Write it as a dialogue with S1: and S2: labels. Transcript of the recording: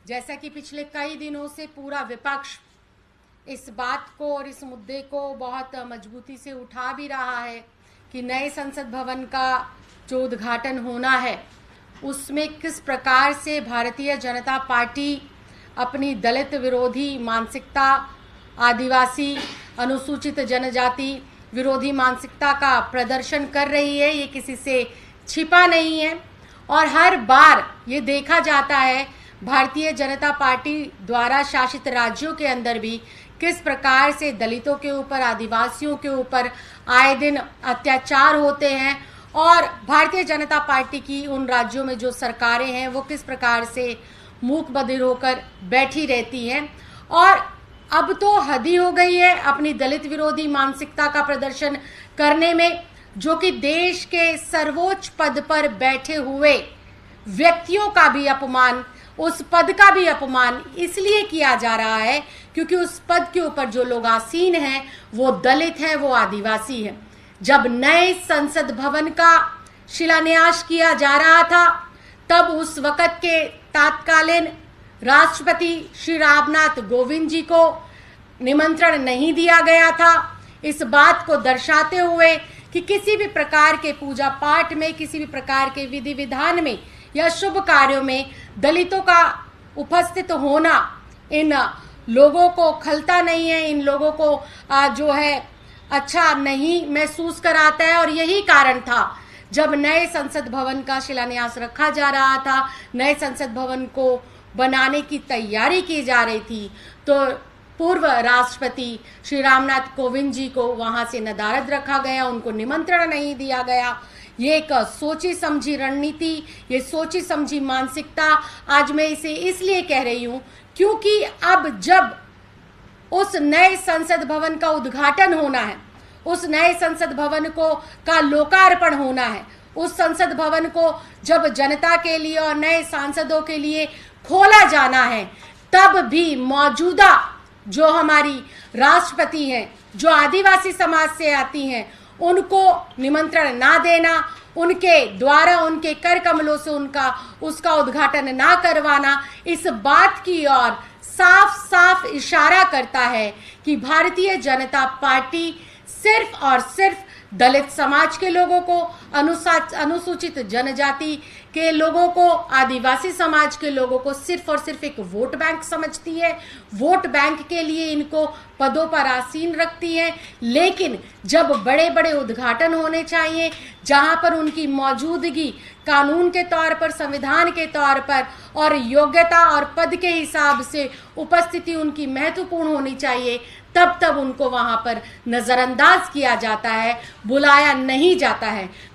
S1: जैसा कि पिछले कई दिनों से पूरा विपक्ष इस बात को और इस मुद्दे को बहुत मजबूती से उठा भी रहा है कि नए संसद भवन का जो उद्घाटन होना है उसमें किस प्रकार से भारतीय जनता पार्टी अपनी दलित विरोधी मानसिकता, आदिवासी, अनुसूचित जनजाति विरोधी मानसिकता का प्रदर्शन कर रही है। ये किसी से छिपा नहीं है और हर बार ये देखा जाता है भारतीय जनता पार्टी द्वारा शासित राज्यों के अंदर भी किस प्रकार से दलितों के ऊपर, आदिवासियों के ऊपर आए दिन अत्याचार होते हैं और भारतीय जनता पार्टी की उन राज्यों में जो सरकारें हैं वो किस प्रकार से मूक बधिर होकर बैठी रहती हैं। और अब तो हद ही हो गई है अपनी दलित विरोधी मानसिकता का प्रदर्शन करने में, जो कि देश के सर्वोच्च पद पर बैठे हुए व्यक्तियों का भी अपमान, उस पद का भी अपमान इसलिए किया जा रहा है क्योंकि उस पद के ऊपर जो लोग आसीन हैं वो दलित हैं, वो आदिवासी हैं। जब नए संसद भवन का शिलान्यास किया जा रहा था तब उस वक़्त के तत्कालीन राष्ट्रपति श्री रामनाथ कोविंद जी को निमंत्रण नहीं दिया गया था, इस बात को दर्शाते हुए कि किसी भी प्रकार के पूजा पाठ में, किसी भी प्रकार के विधि विधान में या शुभ कार्यों में दलितों का उपस्थित होना इन लोगों को खलता नहीं है, इन लोगों को जो है अच्छा नहीं महसूस कराता है। और यही कारण था जब नए संसद भवन का शिलान्यास रखा जा रहा था, नए संसद भवन को बनाने की तैयारी की जा रही थी, तो पूर्व राष्ट्रपति श्री रामनाथ कोविंद जी को वहां से नदारद रखा गया, उनको निमंत्रण नहीं दिया गया। ये एक सोची समझी रणनीति, ये सोची समझी मानसिकता, आज मैं इसे इसलिए कह रही हूँ क्योंकि अब जब उस नए संसद भवन का उद्घाटन होना है, उस नए संसद भवन को का लोकार्पण होना है, उस संसद भवन को जब जनता के लिए और नए सांसदों के लिए खोला जाना है, तब भी मौजूदा जो हमारी राष्ट्रपति हैं, जो आदिवासी समाज से आती हैं, उनको निमंत्रण ना देना, उनके द्वारा उनके कर कमलों से उसका उद्घाटन ना करवाना, इस बात की ओर साफ साफ इशारा करता है कि भारतीय जनता पार्टी सिर्फ और सिर्फ दलित समाज के लोगों को, अनुसूचित जनजाति के लोगों को, आदिवासी समाज के लोगों को सिर्फ और सिर्फ एक वोट बैंक समझती है, वोट बैंक के लिए इनको पदों पर आसीन रखती है। लेकिन जब बड़े बड़े उद्घाटन होने चाहिए, जहां पर उनकी मौजूदगी कानून के तौर पर, संविधान के तौर पर और योग्यता और पद के हिसाब से उपस्थिति उनकी महत्वपूर्ण होनी चाहिए, तब उनको वहां पर नज़रअंदाज किया जाता है, बुलाया नहीं जाता है।